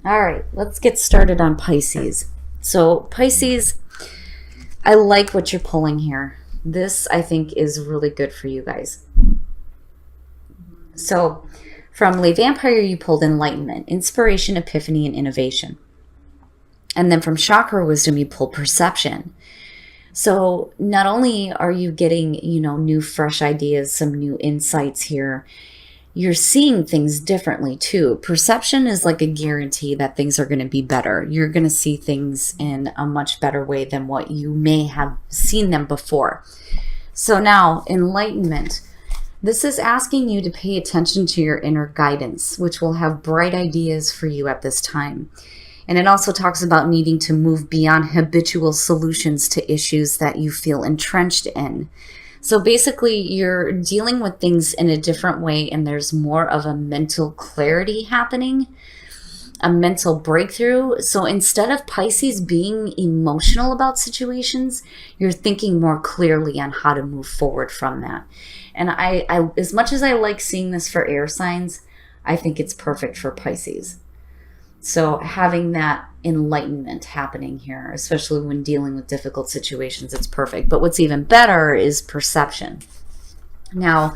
All right, let's get started on Pisces. So, Pisces, I like what you're pulling here. This, I think, is really good for you guys. So, from Le Vampire, you pulled Enlightenment, Inspiration, Epiphany, and Innovation. And then from Chakra Wisdom, you pulled Perception. So, not only are you getting, new, fresh ideas, some new insights here, you're seeing things differently too. Perception is like a guarantee that things are going to be better. You're going to see things in a much better way than what you may have seen them before. So now, enlightenment. This is asking you to pay attention to your inner guidance, which will have bright ideas for you at this time. And it also talks about needing to move beyond habitual solutions to issues that you feel entrenched in. So basically, you're dealing with things in a different way, and there's more of a mental clarity happening, a mental breakthrough. So instead of Pisces being emotional about situations, you're thinking more clearly on how to move forward from that. And I as much as I like seeing this for air signs, I think it's perfect for Pisces. So having that enlightenment happening here, especially when dealing with difficult situations, it's perfect. But what's even better is perception. Now,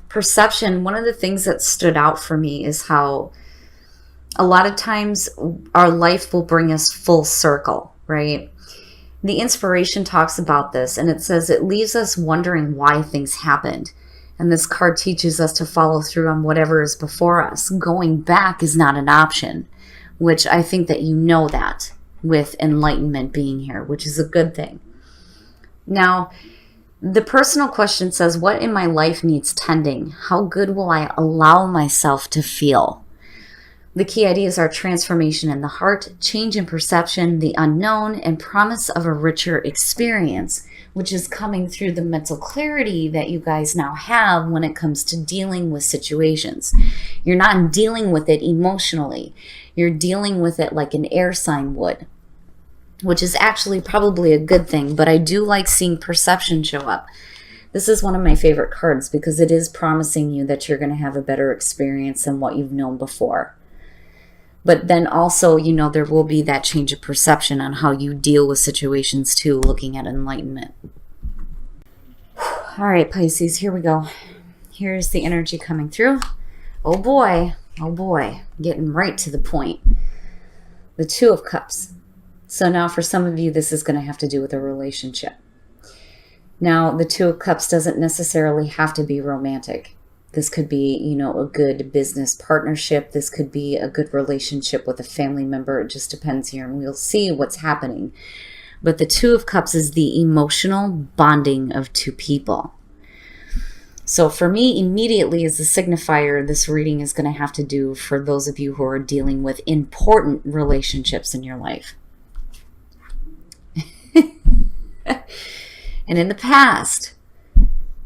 perception, one of the things that stood out for me is how a lot of times our life will bring us full circle, right? The inspiration talks about this, and it says it leaves us wondering why things happened. And this card teaches us to follow through on whatever is before us. Going back is not an option, which I think that you know that with enlightenment being here, which is a good thing. Now, the personal question says, what in my life needs tending? How good will I allow myself to feel? The key ideas are transformation in the heart, change in perception, the unknown, and promise of a richer experience, which is coming through the mental clarity that you guys now have when it comes to dealing with situations. You're not dealing with it emotionally. You're dealing with it like an air sign would, which is actually probably a good thing, but I do like seeing perception show up. This is one of my favorite cards because it is promising you that you're going to have a better experience than what you've known before. But then also, there will be that change of perception on how you deal with situations too, looking at enlightenment. All right, Pisces, here we go. Here's the energy coming through. Oh boy, getting right to the point. The Two of Cups. So now for some of you, this is going to have to do with a relationship. Now, the Two of Cups doesn't necessarily have to be romantic. This could be, a good business partnership. This could be a good relationship with a family member. It just depends here, and we'll see what's happening. But the Two of Cups is the emotional bonding of two people. So for me, immediately as a signifier, this reading is going to have to do for those of you who are dealing with important relationships in your life. And in the past,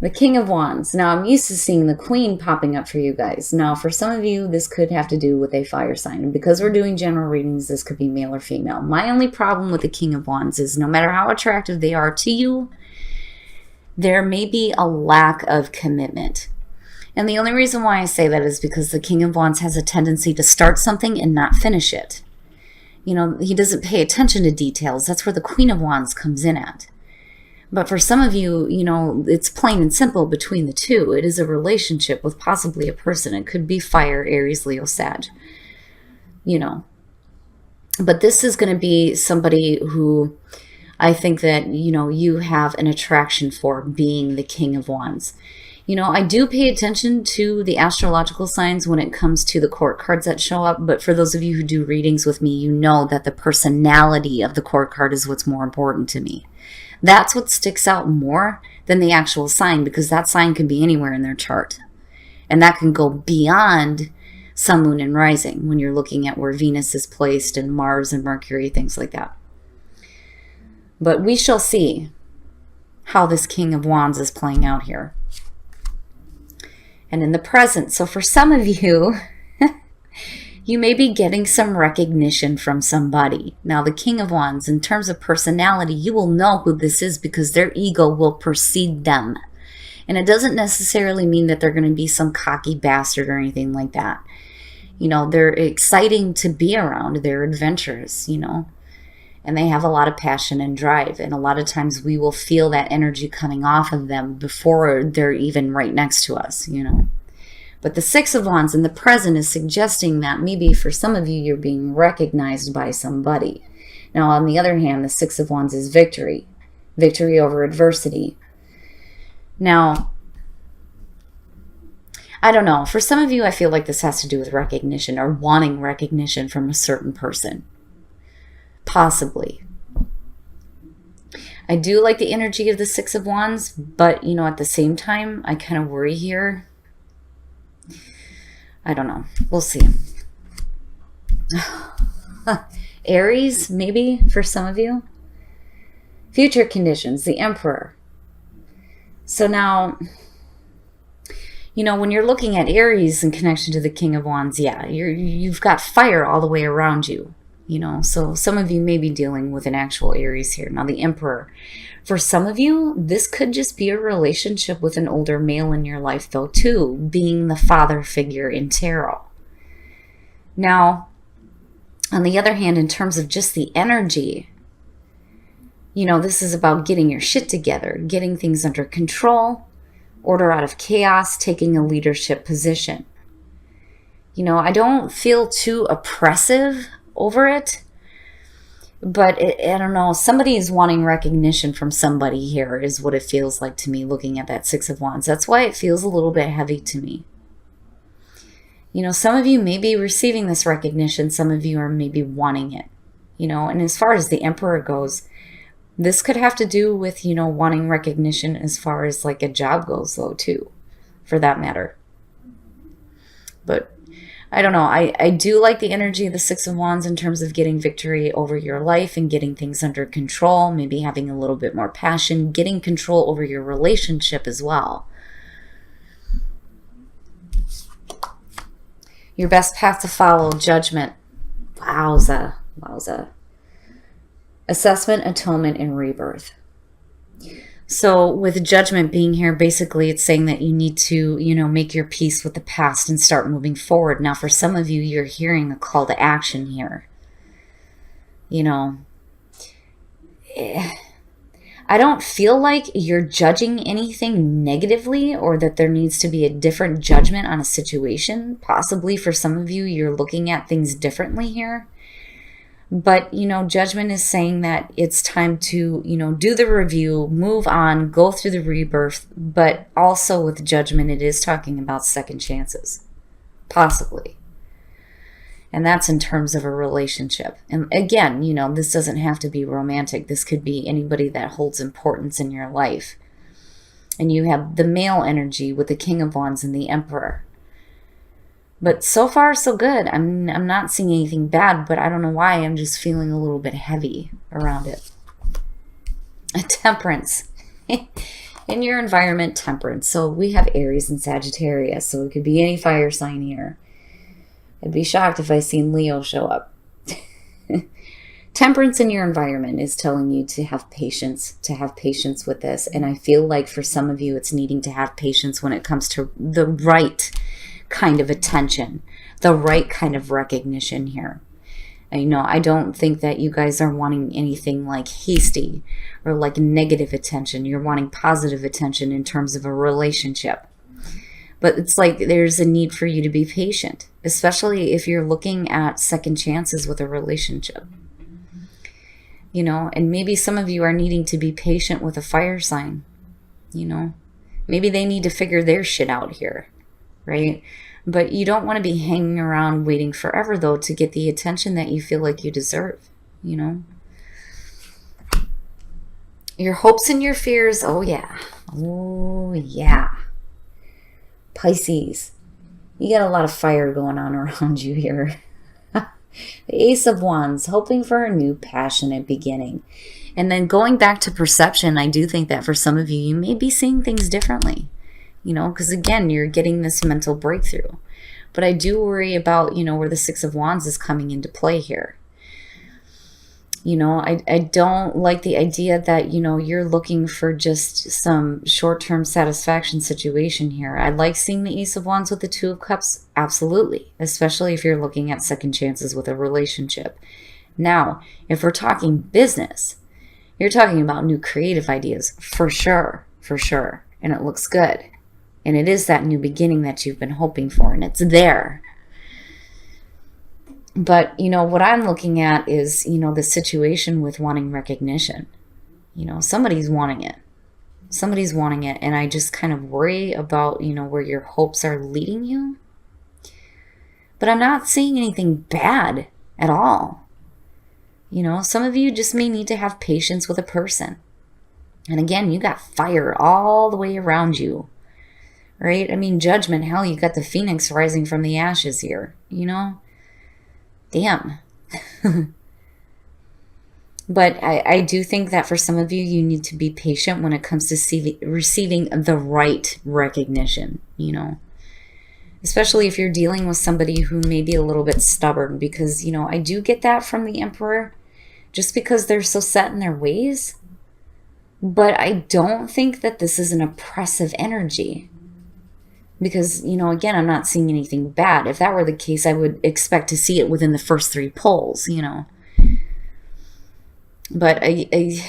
the King of Wands. Now, I'm used to seeing the Queen popping up for you guys. Now, for some of you, this could have to do with a fire sign. And because we're doing general readings, this could be male or female. My only problem with the King of Wands is no matter how attractive they are to you, there may be a lack of commitment. And the only reason why I say that is because the King of Wands has a tendency to start something and not finish it. He doesn't pay attention to details. That's where the Queen of Wands comes in at. But for some of you, it's plain and simple between the two. It is a relationship with possibly a person. It could be fire, Aries, Leo, Sag. But this is going to be somebody who I think that, you have an attraction for, being the King of Wands. I do pay attention to the astrological signs when it comes to the court cards that show up. But for those of you who do readings with me, you know that the personality of the court card is what's more important to me. That's what sticks out more than the actual sign, because that sign can be anywhere in their chart. And that can go beyond sun, moon, and rising when you're looking at where Venus is placed and Mars and Mercury, things like that. But we shall see how this King of Wands is playing out here. And in the present, so for some of you, you may be getting some recognition from somebody. Now, the King of Wands, in terms of personality, you will know who this is because their ego will precede them. And it doesn't necessarily mean that they're going to be some cocky bastard or anything like that. You know, they're exciting to be around. They're adventurous, you know, and they have a lot of passion and drive. And a lot of times we will feel that energy coming off of them before they're even right next to us, you know. But the Six of Wands in the present is suggesting that maybe for some of you, you're being recognized by somebody. Now, on the other hand, the Six of Wands is victory. Victory over adversity. Now, I don't know. For some of you, I feel like this has to do with recognition or wanting recognition from a certain person. Possibly. I do like the energy of the Six of Wands, but, you know, at the same time, I kind of worry here. I don't know. We'll see. Aries, maybe, for some of you. Future conditions, the Emperor. So now, you know, when you're looking at Aries in connection to the King of Wands, yeah, you've got fire all the way around you, you know. So some of you may be dealing with an actual Aries here. Now, the Emperor. For some of you, this could just be a relationship with an older male in your life, though, too, being the father figure in tarot. Now, on the other hand, in terms of just the energy, you know, this is about getting your shit together, getting things under control, order out of chaos, taking a leadership position. You know, I don't feel too oppressive over it. But I don't know, somebody is wanting recognition from somebody here is what it feels like to me looking at that Six of Wands. That's why it feels a little bit heavy to me. You know, some of you may be receiving this recognition. Some of you are maybe wanting it. You know, and as far as the Emperor goes, this could have to do with, you know, wanting recognition as far as like a job goes, though, too, for that matter. But I don't know. I do like the energy of the Six of Wands in terms of getting victory over your life and getting things under control, maybe having a little bit more passion, getting control over your relationship as well. Your best path to follow, Judgment. Wowza. Wowza. Assessment, atonement, and rebirth. So with Judgment being here, basically it's saying that you need to, you know, make your peace with the past and start moving forward. Now, for some of you, you're hearing a call to action here. You know, I don't feel like you're judging anything negatively or that there needs to be a different judgment on a situation. Possibly for some of you, you're looking at things differently here. But, you know, Judgment is saying that it's time to, you know, do the review, move on, go through the rebirth. But also with Judgment, it is talking about second chances. Possibly. And that's in terms of a relationship. And again, you know, this doesn't have to be romantic. This could be anybody that holds importance in your life. And you have the male energy with the King of Wands and the Emperor. But so far, so good. I'm not seeing anything bad, but I don't know why. I'm just feeling a little bit heavy around it. A Temperance. In your environment, Temperance. So we have Aries and Sagittarius, so it could be any fire sign here. I'd be shocked if I seen Leo show up. Temperance in your environment is telling you to have patience with this. And I feel like for some of you, it's needing to have patience when it comes to the right kind of attention, the right kind of recognition here. And, you know, I don't think that you guys are wanting anything like hasty or like negative attention. You're wanting positive attention in terms of a relationship. But it's like there's a need for you to be patient, especially if you're looking at second chances with a relationship. You know, and maybe some of you are needing to be patient with a fire sign. You know, maybe they need to figure their shit out here. Right? But you don't want to be hanging around waiting forever, though, to get the attention that you feel like you deserve, you know? Your hopes and your fears, oh yeah. Oh yeah. Pisces, you got a lot of fire going on around you here. The Ace of Wands, hoping for a new passionate beginning. And then going back to perception, I do think that for some of you, you may be seeing things differently. You know, because again, you're getting this mental breakthrough. But I do worry about, you know, where the Six of Wands is coming into play here. I don't like the idea that, you're looking for just some short-term satisfaction situation here. I like seeing the Ace of Wands with the Two of Cups, absolutely, especially if you're looking at second chances with a relationship. Now, if we're talking business, you're talking about new creative ideas, for sure, and it looks good. And it is that new beginning that you've been hoping for, and it's there. But, what I'm looking at is, the situation with wanting recognition. Somebody's wanting it. Somebody's wanting it. And I just kind of worry about, where your hopes are leading you. But I'm not seeing anything bad at all. Some of you just may need to have patience with a person. And again, you got fire all the way around you. Right? I mean, judgment, hell, you got the phoenix rising from the ashes here. Damn. But I do think that for some of you, you need to be patient when it comes to receiving the right recognition, especially if you're dealing with somebody who may be a little bit stubborn, because, I do get that from the Emperor, just because they're so set in their ways. But I don't think that this is an oppressive energy. Because, again, I'm not seeing anything bad. If that were the case, I would expect to see it within the first 3 polls, But I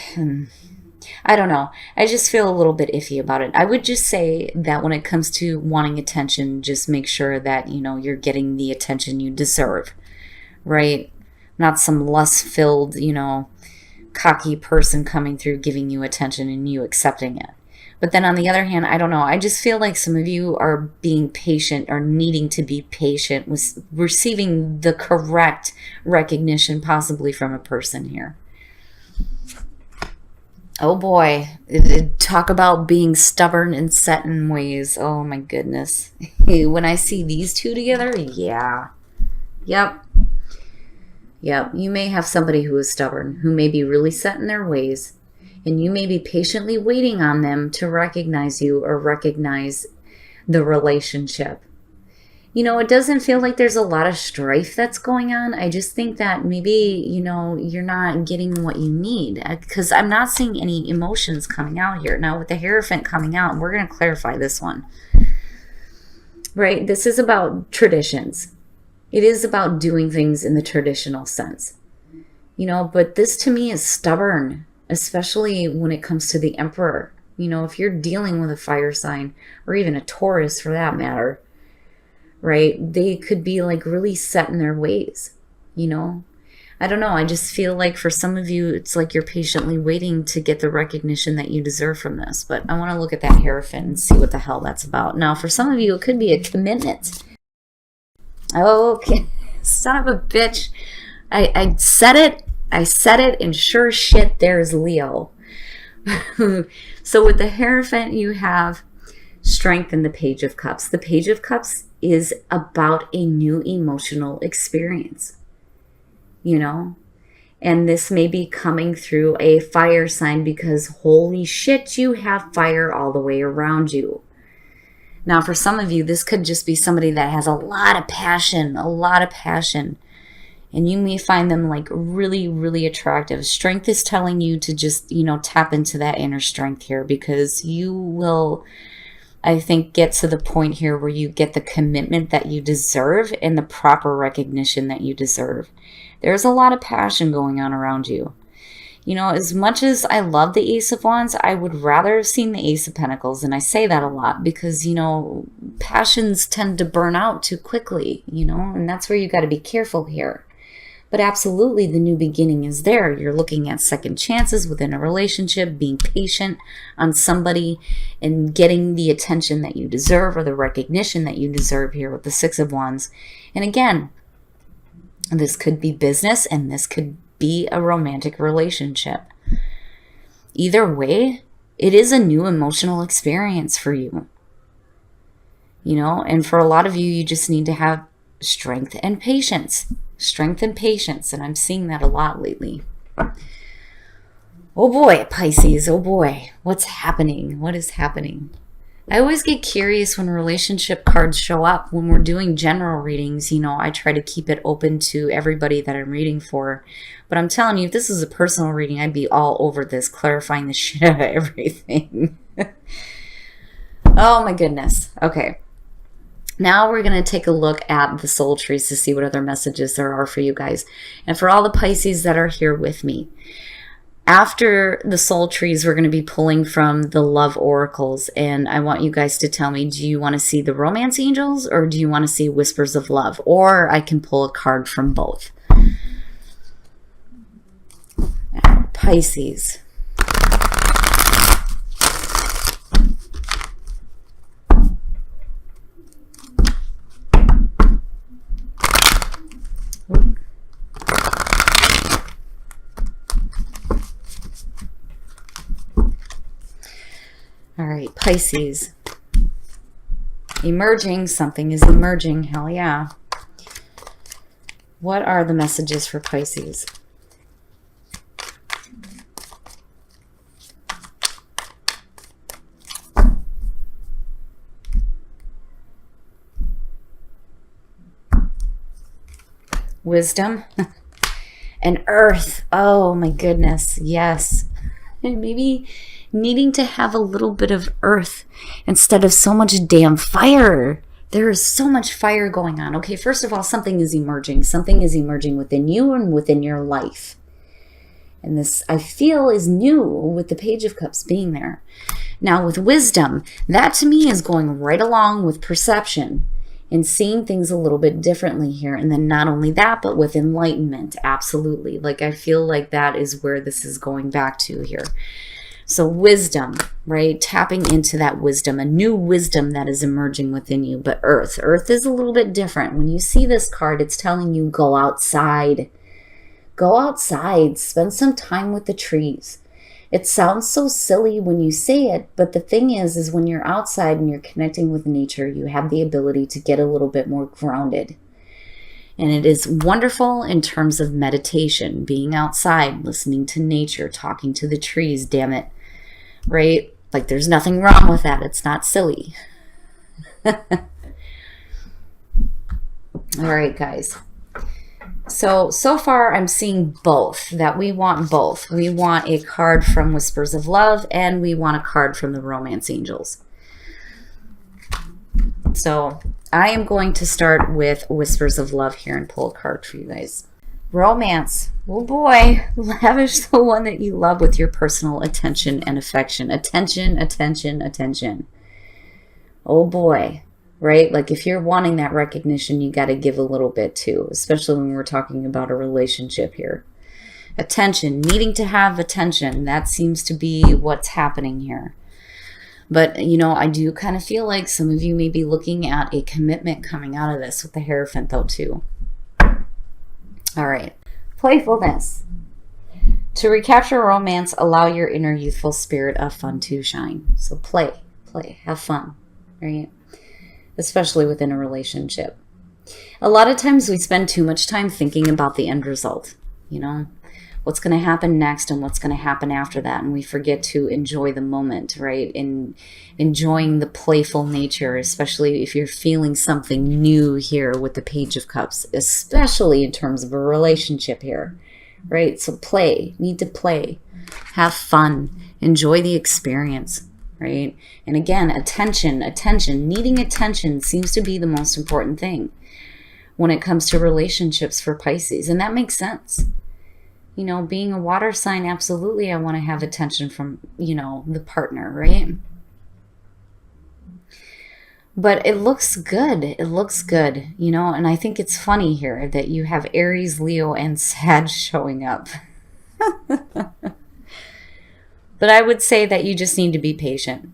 don't know. I just feel a little bit iffy about it. I would just say that when it comes to wanting attention, just make sure that, you're getting the attention you deserve, right? Not some lust-filled, cocky person coming through giving you attention and you accepting it. But then on the other hand, I don't know. I just feel like some of you are being patient or needing to be patient with receiving the correct recognition possibly from a person here. Oh boy. Talk about being stubborn and set in ways. Oh my goodness. When I see these two together, yeah. Yep. You may have somebody who is stubborn, who may be really set in their ways. And you may be patiently waiting on them to recognize you or recognize the relationship. It doesn't feel like there's a lot of strife that's going on. I just think that maybe, you're not getting what you need. Because I'm not seeing any emotions coming out here. Now, with the Hierophant coming out, we're going to clarify this one. Right? This is about traditions. It is about doing things in the traditional sense. But this to me is stubborn. Especially when it comes to the Emperor. If you're dealing with a fire sign, or even a Taurus for that matter, right? They could be like really set in their ways, I don't know. I just feel like for some of you, it's like you're patiently waiting to get the recognition that you deserve from this. But I want to look at that Hierophant and see what the hell that's about. Now, for some of you, it could be a commitment. Okay. Son of a bitch. I said it. And sure shit, there's Leo. So with the Hierophant, you have Strength and the Page of Cups. The Page of Cups is about a new emotional experience, And this may be coming through a fire sign because holy shit, you have fire all the way around you. Now, for some of you, this could just be somebody that has a lot of passion. And you may find them like really, really attractive. Strength is telling you to just, tap into that inner strength here, because you will, I think, get to the point here where you get the commitment that you deserve and the proper recognition that you deserve. There's a lot of passion going on around you. As much as I love the Ace of Wands, I would rather have seen the Ace of Pentacles. And I say that a lot because, passions tend to burn out too quickly, and that's where you got to be careful here. But absolutely, the new beginning is there. You're looking at second chances within a relationship, being patient on somebody, and getting the attention that you deserve or the recognition that you deserve here with the Six of Wands. And again, this could be business and this could be a romantic relationship. Either way, it is a new emotional experience for you. And for a lot of you, you just need to have strength and patience. And I'm seeing that a lot lately. Oh boy, Pisces, oh boy, what's happening? What is happening? I always get curious when relationship cards show up. When we're doing general readings, I try to keep it open to everybody that I'm reading for. But I'm telling you, if this is a personal reading, I'd be all over this, clarifying the shit out of everything. Oh my goodness. Okay. Now we're going to take a look at the soul trees to see what other messages there are for you guys. And for all the Pisces that are here with me. After the soul trees, we're going to be pulling from the love oracles. And I want you guys to tell me, do you want to see the romance angels or do you want to see whispers of love? Or I can pull a card from both. Pisces. All right, Pisces. Emerging, something is emerging, hell yeah. What are the messages for Pisces? Wisdom and earth. Oh my goodness, yes. And maybe needing to have a little bit of earth instead of so much damn fire. There is so much fire going on. Okay, first of all, something is emerging. Something is emerging within you and within your life. And this, I feel, is new with the Page of Cups being there. Now, with wisdom, that to me is going right along with perception and seeing things a little bit differently here. And then not only that, but with enlightenment. Absolutely. Like, I feel like that is where this is going back to here. So wisdom, right? Tapping into that wisdom, a new wisdom that is emerging within you. But earth is a little bit different. When you see this card, it's telling you go outside. Go outside. Spend some time with the trees. It sounds so silly when you say it, but the thing is when you're outside and you're connecting with nature, you have the ability to get a little bit more grounded. And it is wonderful in terms of meditation, being outside, listening to nature, talking to the trees, damn it, right? Like there's nothing wrong with that. It's not silly. All right, guys. So far I'm seeing both, that we want both. We want a card from Whispers of Love and we want a card from the Romance Angels. So I am going to start with Whispers of Love here and pull a card for you guys. Romance. Oh boy. Lavish the one that you love with your personal attention and affection. Attention, attention, attention. Oh boy. Right? Like if you're wanting that recognition, you got to give a little bit too, especially when we're talking about a relationship here. Attention, needing to have attention. That seems to be what's happening here. But, I do kind of feel like some of you may be looking at a commitment coming out of this with the Hierophant though too. All right. Playfulness. To recapture romance, allow your inner youthful spirit of fun to shine. So play, have fun, right? Especially within a relationship. A lot of times we spend too much time thinking about the end result, what's going to happen next and what's going to happen after that. And we forget to enjoy the moment, right? And enjoying the playful nature, especially if you're feeling something new here with the Page of Cups, especially in terms of a relationship here, right? So need to play, have fun, enjoy the experience, right? And again, attention, needing attention seems to be the most important thing when it comes to relationships for Pisces. And that makes sense. Being a water sign, absolutely, I want to have attention from, the partner, right? But it looks good. It looks good, and I think it's funny here that you have Aries, Leo, and Sag showing up. But I would say that you just need to be patient,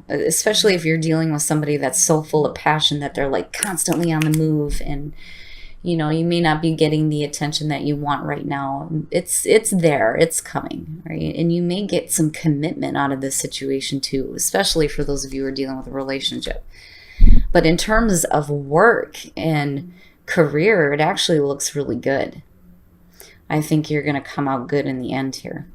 especially if you're dealing with somebody that's so full of passion that they're like constantly on the move and, you may not be getting the attention that you want right now. It's there. It's coming, right? And you may get some commitment out of this situation too, especially for those of you who are dealing with a relationship. But in terms of work and career, it actually looks really good. I think you're going to come out good in the end here.